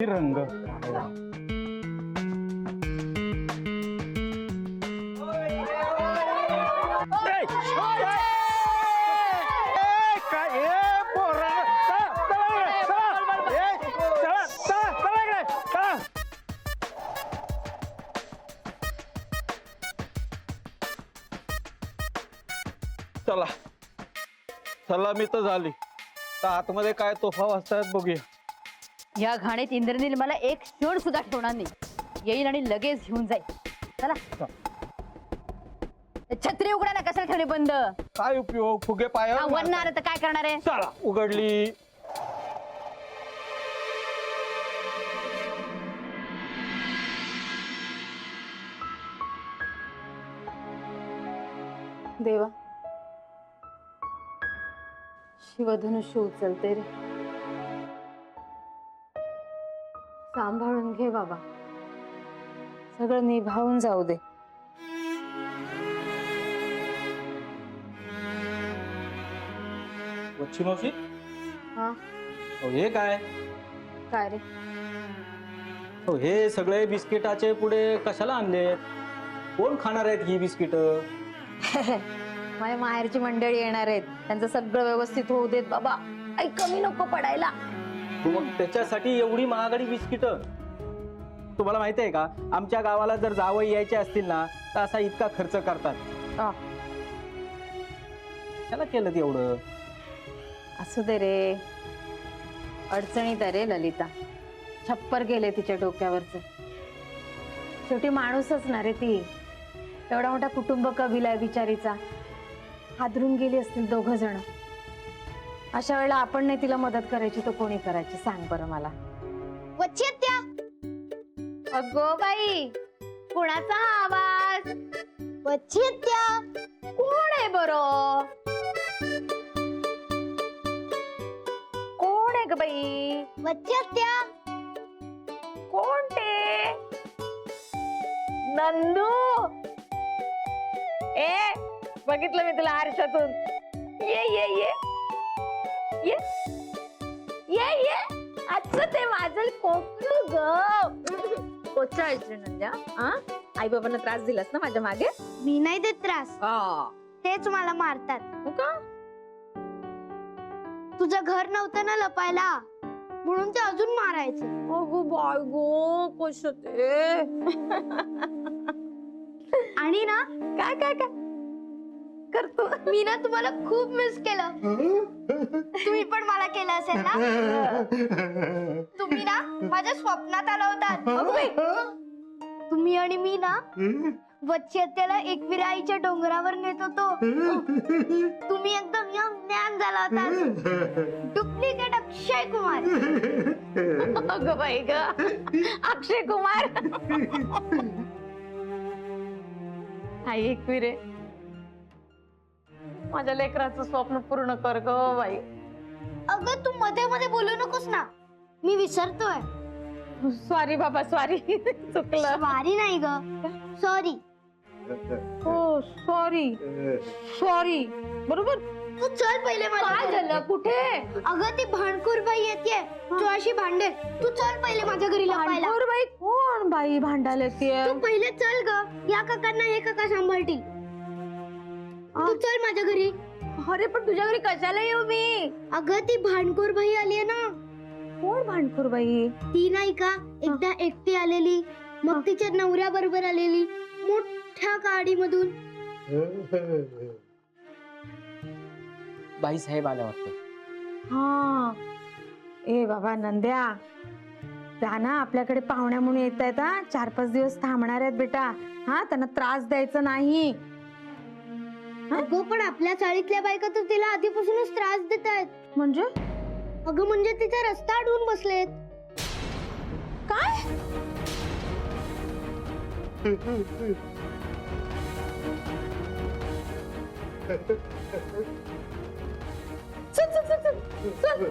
रंग चला चला मी तर झाली तर आतमध्ये काय तोफा वाजतायत बघूया. या घाणीत इंद्रनील मला एक क्षण सुद्धा ठेवणार नाही. येईल आणि लगेच घेऊन जाईल. चला छत्री उघडा ना. कशाला ठेवणे बंद. काय उपयोग फुगे पायावर वरणार तर काय करणार आहे. चला उघडली. देवा शिवधनुष्य उचलते रे. सांभाळून घे बाबा. सगळं निभावून जाऊ दे. वच्छी मावशी हा हे काय काय रे. हे सगळे बिस्किटाचे पुढे कशाला आणले. कोण खाणार आहेत ही बिस्किट. माझ्या माहेरची मंडळी येणार आहेत. त्यांचं सगळं व्यवस्थित होऊ देत बाबा. काही कमी नको पडायला. मग त्याच्यासाठी एवढी महागडी बिस्किट. तुम्हाला माहिती आहे का आमच्या गावाला जर जावई यायचे असतील ना तर असा इतका खर्च करतात. त्याला केलं ते एवढं. असू दे रे. अडचणीत आहे रे ललिता. छप्पर गेले तिच्या डोक्यावरच. शेवटी माणूसच ना रे ती. एवढा मोठा कुटुंब कबिला आहे बिचारीचा. हादरून गेली असतील दोघ जण. अशा वेळेला आपण नाही तिला मदत करायची तर कोणी करायची सांग बरं मला. वच्छित्या. अगो बाई कुणाचा हा आवाज. वच्छित्या. कोण आहे बरं. कोण आहे ग बाई. वच्छित्या. कोण ते. नंदू. ए बघितलं मी तुला आरशातून. ये ये ये ये ये ये. आजचं ते माझं कोकरू ग. कोचाळीस रे नंद्या. आई बाबांना त्रास दिलास ना माझ्या मागे. मी नाही देत त्रास. हा तेच मला मारतात. हो का. तुझं घर नव्हतं ना लपायला म्हणून ते अजून मारायचे. अगो बाय गो कस ते. आणि ना काय काय काय करतो. मी ना तुम्हाला खूप मिस केलं. तुम्ही पण मला केलं असेल ना. तुम्ही ना माझ्या स्वप्नात आला होता. तुम्ही आणि मी ना वच्छित्याला एकविरा आईच्या डोंगरावर नेत होतो. तुम्ही एकदम ज्ञान झाला होता. डुप्लिकेट अक्षय कुमार. अगं बाई ग अक्षय कुमार. आई एकविरे माझ्या लेकराचं स्वप्न पूर्ण कर ग बाई. अगं तू मध्ये मध्ये बोलू नकोस ना. मी विसरतोय. सॉरी बाबा सॉरी. चुकलं. वारी नाही ग सॉरी. हो सॉरी सॉरी. बरोबर. तू चल पहिले. काय झालं कुठे. अगं ती भांडखोर बाई येते तुझ्याशी भांडे. तू चल पहिले माझ्या घरी लपायला. भांडखोर बाई कोण बाई भांडायला येते. तू पहिले चल ग. या काकांना हे काका सांभाळतील. तू चल माझ्या घरी. अरे पण तुझ्या घरी कशाला येऊ मी. अगं ती भांडखोर बाई आली ना. कोण भांडखोर बाई. ती नाही का एकदा एकटी आलेली मग तिच्या नवऱ्या बरोबर आलेली मोठ्या गाडीमधून. बाई साहेब आल्या वाटतं. हा. ए बाबा नंद्या त्या ना आपल्याकडे पाहुण्या म्हणून येत आहेत. 4-5 दिवस थांबणार आहेत बेटा. हा त्यांना त्रास द्यायचा नाही. अगं पण आपल्या चाळीतल्या बायका तर तिला आधीपासूनच त्रास देत आहेत. म्हणजे अगं म्हणजे तिचा रस्ता अडवून बसलेत. काय. चल चल चल चल चल.